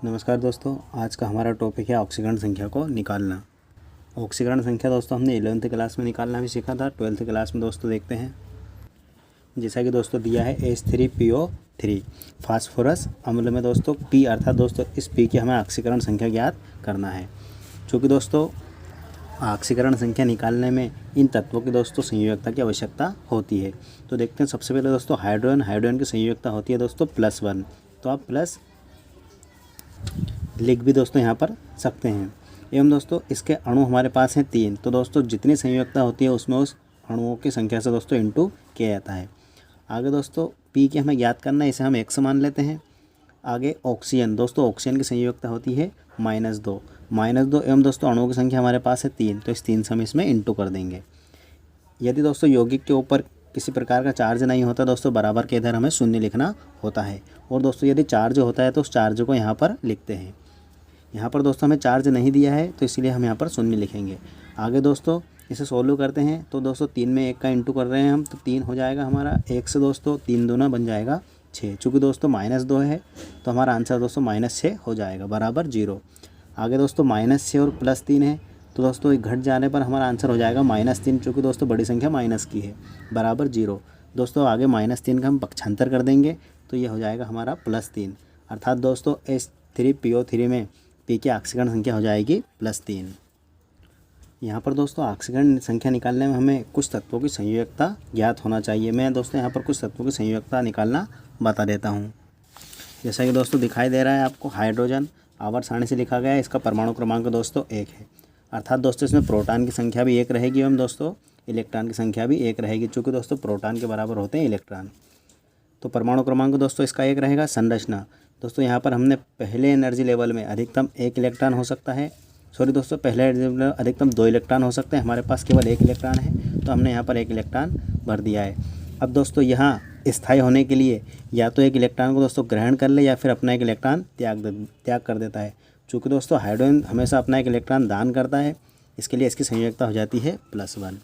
नमस्कार दोस्तों, आज का हमारा टॉपिक है ऑक्सीकरण संख्या को निकालना। ऑक्सीकरण संख्या दोस्तों हमने 11th क्लास में निकालना भी सीखा था। 12th क्लास में दोस्तों देखते हैं, जैसा कि दोस्तों दिया है H3PO3 फास्फोरस अम्ल में दोस्तों P अर्थात दोस्तों इस P की हमें ऑक्सीकरण संख्या ज्ञात करना है। चूँकि दोस्तों ऑक्सीकरण संख्या निकालने में इन तत्वों की दोस्तों संयोजकता की आवश्यकता होती है। तो देखते हैं, सबसे पहले दोस्तों हाइड्रोजन की संयोजकता होती है दोस्तों +1, तो आप प्लस लिख भी दोस्तों यहाँ पर सकते हैं। एवं दोस्तों इसके अणु हमारे पास हैं 3, तो दोस्तों जितनी संयोजकता होती है उसमें उस अणुओं की संख्या से दोस्तों इंटू किया जाता है। आगे दोस्तों P की हमें ज्ञात करना है, इसे हम 1 मान लेते हैं। आगे ऑक्सीजन, दोस्तों ऑक्सीजन की संयोजकता होती है -2 एवं दोस्तों अणुओं की संख्या हमारे पास है 3, तो इस 3 से हम इसमें इंटू कर देंगे। यदि दोस्तों यौगिक के ऊपर किसी प्रकार का चार्ज नहीं होता दोस्तों, बराबर के इधर हमें शून्य लिखना होता है। और दोस्तों यदि चार्ज होता है तो उस चार्ज को यहाँ पर लिखते हैं। यहाँ पर दोस्तों हमें चार्ज नहीं दिया है तो इसलिए हम यहाँ पर शून्य लिखेंगे। आगे दोस्तों इसे सोल्व करते हैं, तो दोस्तों 3 में 1 का इंटू कर रहे हैं हम, तो 3 हो जाएगा हमारा। 1 से दोस्तों 3 दूना बन जाएगा 6। चूँकि दोस्तों -2 है तो हमारा आंसर दोस्तों -6 हो जाएगा बराबर 0। आगे दोस्तों -6 और +3 है, तो दोस्तों घट जाने पर हमारा आंसर हो जाएगा -3, चूँकि दोस्तों बड़ी संख्या माइनस की है बराबर 0। दोस्तों आगे -3 का हम पक्षांतर कर देंगे, तो ये हो जाएगा हमारा +3, अर्थात दोस्तों H3PO3 में P की ऑक्सीकरण संख्या हो जाएगी +3। यहाँ पर दोस्तों ऑक्सीकरण संख्या निकालने में हमें कुछ तत्वों की संयोजकता ज्ञात होना चाहिए। मैं दोस्तों यहाँ पर कुछ तत्वों की संयोजकता निकालना बता देता हूँ। जैसा कि दोस्तों दिखाई दे रहा है आपको, हाइड्रोजन आवर्त सारणी से लिखा गया है। इसका परमाणु क्रमांक दोस्तों 1 है, अर्थात दोस्तों इसमें प्रोटॉन की संख्या भी 1 रहेगी एवं दोस्तों इलेक्ट्रॉन की संख्या भी 1 रहेगी, चूँकि दोस्तों प्रोटॉन के बराबर होते हैं इलेक्ट्रॉन। तो परमाणु क्रमांक दोस्तों इसका 1 रहेगा। संरचना दोस्तों यहाँ पर हमने पहले एनर्जी लेवल में अधिकतम 1 इलेक्ट्रॉन हो सकता है, पहले एनर्जी लेवल में अधिकतम 2 इलेक्ट्रॉन हो सकते हैं। हमारे पास केवल 1 इलेक्ट्रॉन है, तो हमने यहाँ पर 1 इलेक्ट्रॉन भर दिया है। अब दोस्तों यहाँ स्थायी होने के लिए या तो 1 इलेक्ट्रॉन को दोस्तों ग्रहण कर ले या फिर अपना 1 इलेक्ट्रॉन त्याग कर देता है। चूँकि दोस्तों हाइड्रोजन हमेशा अपना 1 इलेक्ट्रॉन दान करता है, इसके लिए इसकी संयोजकता हो जाती है +1।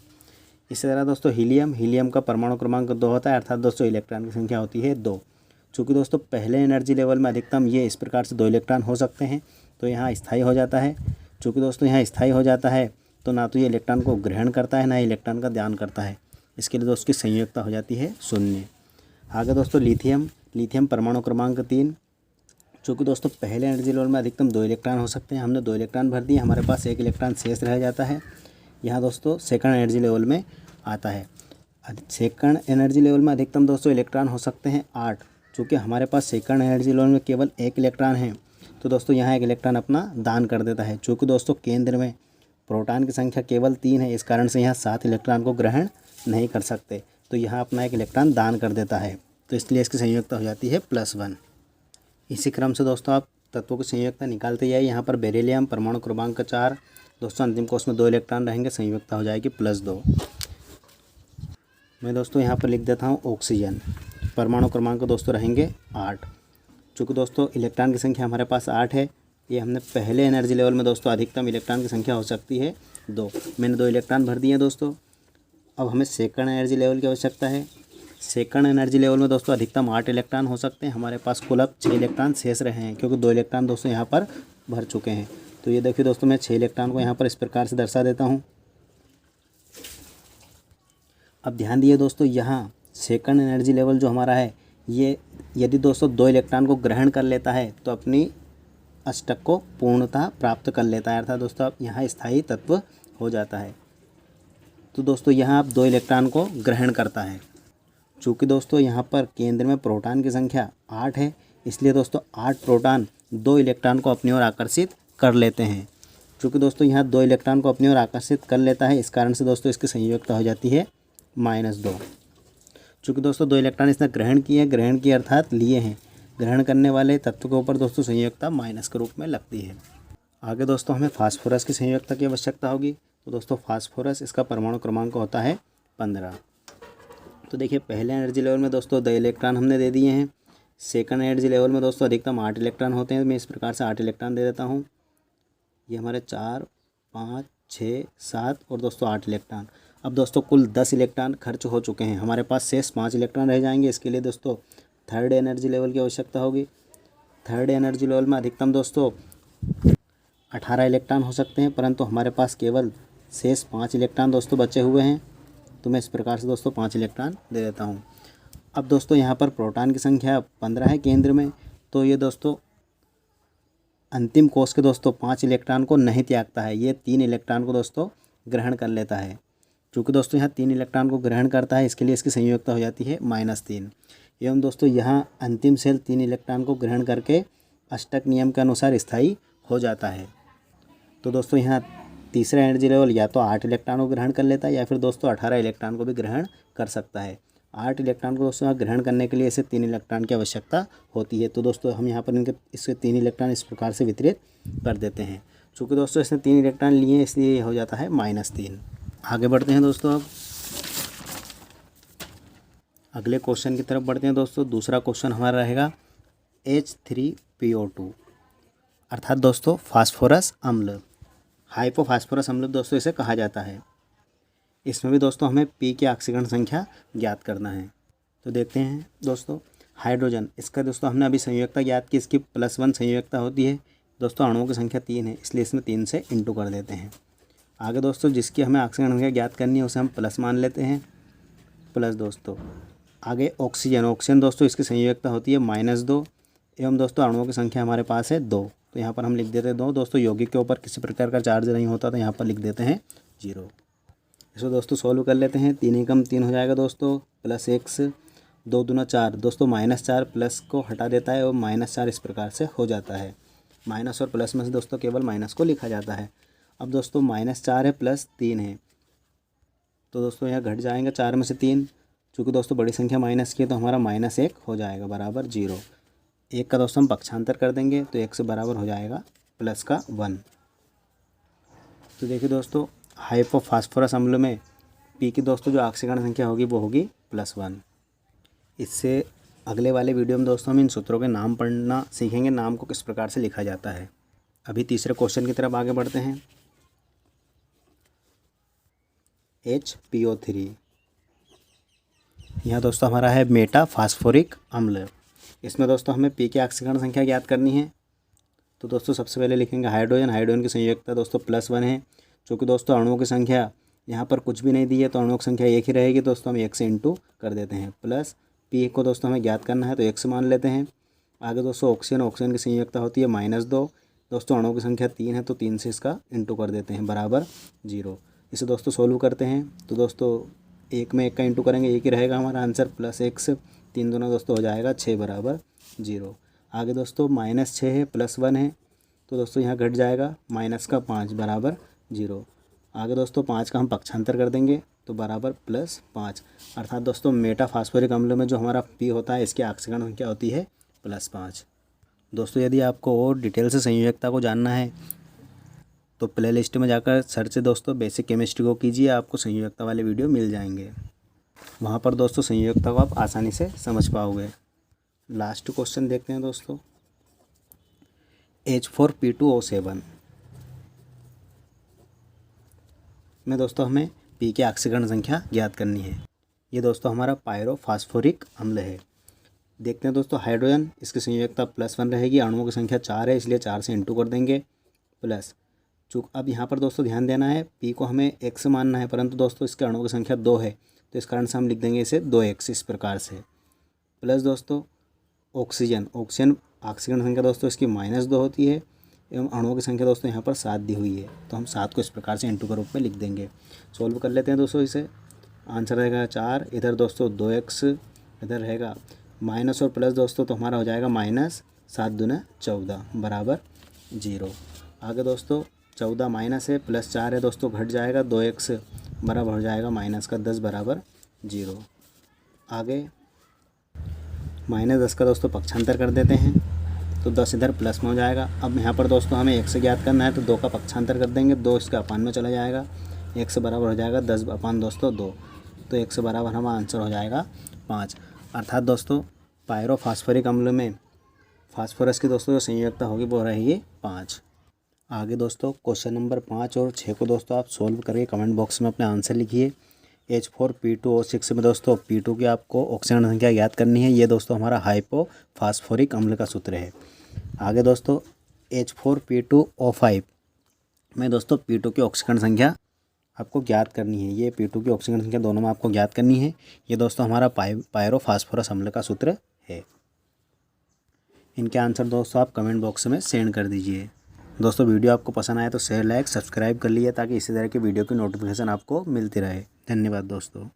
इसी तरह दोस्तों हीलियम का परमाणु क्रमांक 2 होता है, अर्थात दोस्तों इलेक्ट्रॉन की संख्या होती है 2। चूँकि दोस्तों पहले एनर्जी लेवल में अधिकतम ये इस प्रकार से 2 इलेक्ट्रॉन हो सकते हैं, तो यहाँ स्थायी हो जाता है। चूँकि दोस्तों यहाँ स्थायी हो जाता है तो ना तो ये इलेक्ट्रॉन को ग्रहण करता है, ना ही इलेक्ट्रॉन का दान करता है, इसके लिए दोस्तों की संयोजकता हो जाती है 0। आगे दोस्तों लिथियम परमाणु क्रमांक 3। चूँकि दोस्तों पहले एनर्जी लेवल में अधिकतम 2 इलेक्ट्रॉन हो सकते हैं, हमने 2 इलेक्ट्रॉन भर दिए, हमारे पास 1 इलेक्ट्रॉन शेष रह जाता है। यहाँ दोस्तों सेकंड एनर्जी लेवल में आता है। सेकंड एनर्जी लेवल में अधिकतम दोस्तों इलेक्ट्रॉन हो सकते हैं 8। चूँकि हमारे पास सेकंड एनर्जी लेवल में केवल 1 इलेक्ट्रॉन है, तो दोस्तों यहाँ 1 इलेक्ट्रॉन अपना दान कर देता है। चूँकि दोस्तों केंद्र में प्रोटॉन की संख्या केवल 3 है, इस कारण से यहाँ 7 इलेक्ट्रॉन को ग्रहण नहीं कर सकते, तो यहाँ अपना 1 इलेक्ट्रॉन दान कर देता है, तो इसलिए इसकी संयोजकता हो जाती है +1। इसी क्रम से दोस्तों आप तत्वों की संयोजकता निकालते जाइए। यहाँ पर बेरिलियम परमाणु क्रमांक 4, दोस्तों अंतिम कोष में 2 इलेक्ट्रॉन रहेंगे, संयोजकता हो जाएगी +2। मैं दोस्तों यहाँ पर लिख देता हूँ ऑक्सीजन, परमाणु क्रमांक दोस्तों रहेंगे 8। चूँकि दोस्तों इलेक्ट्रॉन की संख्या हमारे पास 8 है, ये हमने पहले एनर्जी लेवल में दोस्तों अधिकतम इलेक्ट्रॉन की संख्या हो सकती है 2। मैंने 2 इलेक्ट्रॉन भर दिए दोस्तों। अब हमें सेकंड एनर्जी लेवल की आवश्यकता है। सेकंड एनर्जी लेवल में दोस्तों अधिकतम 8 इलेक्ट्रॉन हो सकते हैं, हमारे पास कुल अब 6 इलेक्ट्रॉन शेष रहे हैं, क्योंकि 2 इलेक्ट्रॉन दोस्तों यहाँ पर भर चुके हैं। तो ये देखिए दोस्तों, मैं 6 इलेक्ट्रॉन को यहाँ पर इस प्रकार से दर्शा देता हूँ। अब ध्यान दिए दोस्तों, यहाँ सेकंड एनर्जी लेवल जो हमारा है, ये यदि दोस्तों 2 इलेक्ट्रॉन को ग्रहण कर लेता है तो अपनी अष्टक को पूर्णतः प्राप्त कर लेता है, अर्थात दोस्तों अब यहाँ स्थायी तत्व हो जाता है। तो दोस्तों यहाँ आप 2 इलेक्ट्रॉन को ग्रहण करता है। चूँकि दोस्तों यहाँ पर केंद्र में प्रोटॉन की संख्या 8 है, इसलिए दोस्तों 8 प्रोटॉन 2 इलेक्ट्रॉन को अपनी ओर आकर्षित कर लेते हैं। चूँकि दोस्तों यहाँ 2 इलेक्ट्रॉन को अपनी ओर आकर्षित कर लेता है, इस कारण से दोस्तों इसकी संयोजकता हो जाती है -2। चूँकि दोस्तों 2 इलेक्ट्रॉन इसने ग्रहण किए अर्थात लिए हैं, ग्रहण करने वाले तत्व के ऊपर दोस्तों संयोजकता माइनस के रूप में लगती है। आगे दोस्तों हमें फास्फोरस की संयोजकता की आवश्यकता होगी। तो दोस्तों फास्फोरस, इसका परमाणु क्रमांक होता है 15। तो देखिए पहले एनर्जी लेवल में दोस्तों 2 इलेक्ट्रॉन हमने दे दिए हैं। सेकंड एनर्जी लेवल में दोस्तों अधिकतम 8 इलेक्ट्रॉन होते हैं। मैं इस प्रकार से 8 इलेक्ट्रॉन दे देता हूँ। ये हमारे 4, 5, 6, 7 और दोस्तों 8 इलेक्ट्रॉन। अब दोस्तों कुल 10 इलेक्ट्रॉन खर्च हो चुके हैं, हमारे पास शेष 5 इलेक्ट्रॉन रह जाएंगे। इसके लिए दोस्तों थर्ड एनर्जी लेवल की आवश्यकता होगी। थर्ड एनर्जी लेवल में अधिकतम दोस्तों 18 इलेक्ट्रॉन हो सकते हैं, परंतु हमारे पास केवल शेष 5 इलेक्ट्रॉन दोस्तों बचे हुए हैं। तो मैं इस प्रकार से दोस्तों 5 इलेक्ट्रॉन दे देता हूँ। अब दोस्तों यहाँ पर प्रोटॉन की संख्या 15 है केंद्र में, तो ये दोस्तों अंतिम कोष के दोस्तों 5 इलेक्ट्रॉन को नहीं त्यागता है, ये 3 इलेक्ट्रॉन को दोस्तों ग्रहण कर लेता है। चूँकि दोस्तों यहाँ 3 इलेक्ट्रॉन को ग्रहण करता है, इसके लिए इसकी संयोजकता हो जाती है -3। एवं दोस्तों यहाँ अंतिम सेल 3 इलेक्ट्रॉन को ग्रहण करके अष्टक नियम के अनुसार स्थायी हो जाता है। तो दोस्तों यहाँ तीसरा एनर्जी लेवल या तो 8 इलेक्ट्रॉन को ग्रहण कर लेता है या फिर दोस्तों 18 इलेक्ट्रॉन को भी ग्रहण कर सकता है। 8 इलेक्ट्रॉन को दोस्तों यहाँ ग्रहण करने के लिए इसे 3 इलेक्ट्रॉन की आवश्यकता होती है। तो दोस्तों हम यहाँ पर इसके 3 इलेक्ट्रॉन इस प्रकार से वितरित कर देते हैं। चूँकि दोस्तों इसने 3 इलेक्ट्रॉन लिए हैं, इसलिए हो जाता है -3। आगे बढ़ते हैं दोस्तों, अब अगले क्वेश्चन की तरफ बढ़ते हैं दोस्तों। दूसरा क्वेश्चन हमारा रहेगा H3PO2 अर्थात दोस्तों फास्फोरस अम्ल, हाइपोफास्फोरस अम्ल दोस्तों इसे कहा जाता है। इसमें भी दोस्तों हमें P की ऑक्सीकरण संख्या ज्ञात करना है। तो देखते हैं दोस्तों, हाइड्रोजन, इसका दोस्तों हमने अभी संयोजकता ज्ञात की, इसकी +1 संयोजकता होती है। दोस्तों अणुओं की संख्या 3 है, इसलिए इसमें 3 से इंटू कर देते हैं। आगे दोस्तों जिसकी हमें ऑक्सीकरण संख्या ज्ञात करनी है उसे हम प्लस मान लेते हैं, प्लस दोस्तों आगे ऑक्सीजन, ऑक्सीजन दोस्तों इसकी संयोजकता होती है -2 एवं दोस्तों अणुओं की संख्या हमारे पास है 2, तो यहाँ पर हम लिख देते हैं 2। दोस्तों यौगिक के ऊपर किसी प्रकार का चार्ज नहीं होता, तो यहाँ पर लिख देते हैं 0। इसको दोस्तों सोल्व कर लेते हैं। 3 एकम 3 हो जाएगा दोस्तों, +x 2 दूना 4 दोस्तों -4 प्लस को हटा देता है और -4 इस प्रकार से हो जाता है। माइनस और प्लस में से दोस्तों केवल माइनस को लिखा जाता है। अब दोस्तों -4 है +3 है, तो दोस्तों यहाँ घट जाएंगे 4 में से 3। चूँकि दोस्तों बड़ी संख्या माइनस की है तो हमारा -1 हो जाएगा बराबर 0। 1 का दोस्तों हम पक्षांतर कर देंगे तो 1 से बराबर हो जाएगा +1। तो देखिए दोस्तों हाइपोफास्फोरस अम्ल में P की दोस्तों जो ऑक्सीकरण संख्या होगी वो होगी +1। इससे अगले वाले वीडियो में दोस्तों हम इन सूत्रों के नाम पढ़ना सीखेंगे, नाम को किस प्रकार से लिखा जाता है। अभी तीसरे क्वेश्चन की तरफ आगे बढ़ते हैं। HPO3, यहाँ दोस्तों हमारा है मेटा फास्फोरिक अम्ल। इसमें दोस्तों हमें P की ऑक्सीकरण संख्या ज्ञात करनी है। तो दोस्तों सबसे पहले लिखेंगे हाइड्रोजन, हाइड्रोजन की संयोजकता दोस्तों +1 है। चूँकि दोस्तों अणुओं की संख्या यहाँ पर कुछ भी नहीं दी है तो अणुओं की संख्या 1 ही रहेगी, दोस्तों हम 1 से इंटू कर देते हैं। प्लस P को दोस्तों हमें ज्ञात करना है तो 1 से मान लेते हैं। आगे दोस्तों ऑक्सीजन, ऑक्सीजन की संयोजकता होती है -2, दोस्तों अणुओं की संख्या 3 है तो 3 से इसका इंटू कर देते हैं बराबर 0। इसे दोस्तों सोल्व करते हैं तो दोस्तों 1 में 1 का इंटू करेंगे 1 ही रहेगा हमारा आंसर, +x 3 दूना दोस्तों हो जाएगा 6 बराबर 0। आगे दोस्तों -6 है +1 है, तो दोस्तों यहाँ घट जाएगा -5 बराबर 0। आगे दोस्तों 5 का हम पक्षांतर कर देंगे तो बराबर +5, अर्थात दोस्तों मेटा फास्फोरिक अम्ल में जो हमारा P होता है इसकी ऑक्सीकरण संख्या होती है +5। दोस्तों यदि आपको और डिटेल से संयोजकता को जानना है तो प्ले लिस्ट में जाकर सर्च से दोस्तों बेसिक केमिस्ट्री को कीजिए, आपको संयोजकता वाले वीडियो मिल जाएंगे। वहाँ पर दोस्तों संयोजकता को आप आसानी से समझ पाओगे। लास्ट क्वेश्चन देखते हैं दोस्तों, H4P2O7 में दोस्तों हमें P की ऑक्सीकरण संख्या ज्ञात करनी है। ये दोस्तों हमारा पायरोफास्फोरिक अम्ल है। देखते हैं दोस्तों हाइड्रोजन, इसकी संयोजकता +1 रहेगी, अणुओं की संख्या 4 है इसलिए 4 से इंटू कर देंगे प्लस। चूँकि अब यहाँ पर दोस्तों ध्यान देना है P को हमें x मानना है, परंतु दोस्तों इसके अणुओं की संख्या 2 है तो इस कारण से हम लिख देंगे इसे 2x इस प्रकार से। प्लस दोस्तों ऑक्सीजन, ऑक्सीजन ऑक्सीजन संख्या दोस्तों इसकी -2 होती है एवं अणुओं की संख्या दोस्तों यहाँ पर 7 दी हुई है, तो हम 7 को इस प्रकार से इंटू के रूप में लिख देंगे। सोल्व कर लेते हैं दोस्तों इसे, आंसर रहेगा 4, इधर दोस्तों 2x, इधर रहेगा माइनस और प्लस दोस्तों तो हमारा हो जाएगा -7 दूना 14 बराबर 0। आगे दोस्तों 14 माइनस है +4 है दोस्तों घट जाएगा, 2x बराबर हो जाएगा -10 बराबर 0। आगे -10 का दोस्तों पक्षांतर कर देते हैं तो 10 इधर प्लस में हो जाएगा। अब यहाँ पर दोस्तों हमें 1 से ज्ञात करना है तो 2 का पक्षांतर कर देंगे, 2 इसका अपान में चला जाएगा, 1 से बराबर हो जाएगा 10 अपान दोस्तों 2, तो 1 से बराबर हमारा आंसर हो जाएगा 5। अर्थात दोस्तों पायरोफास्फोरिक अम्ल में फास्फोरस की दोस्तों जो संयोजकता होगी वो रहेगी 5। आगे दोस्तों क्वेश्चन नंबर 5 और 6 को दोस्तों आप सोल्व करके कमेंट बॉक्स में अपने आंसर लिखिए। H4P2O6 में दोस्तों P2 की आपको ऑक्सीजन संख्या ज्ञात करनी है। ये दोस्तों हमारा हाइपोफास्फोरिक अम्ल का सूत्र है। आगे दोस्तों H4P2O5 में दोस्तों P2 की ऑक्सीकरण संख्या आपको ज्ञात करनी है। ये P2 की ऑक्सीकरण संख्या दोनों में आपको ज्ञात करनी है। ये दोस्तों हमारा पायरोफॉस्फोरस अम्ल का सूत्र है। इनके आंसर दोस्तों आप कमेंट बॉक्स में सेंड कर दीजिए। दोस्तों वीडियो आपको पसंद आया तो शेयर लाइक सब्सक्राइब कर लीजिए ताकि इसी तरह की वीडियो की नोटिफिकेशन आपको मिलती रहे। धन्यवाद दोस्तों।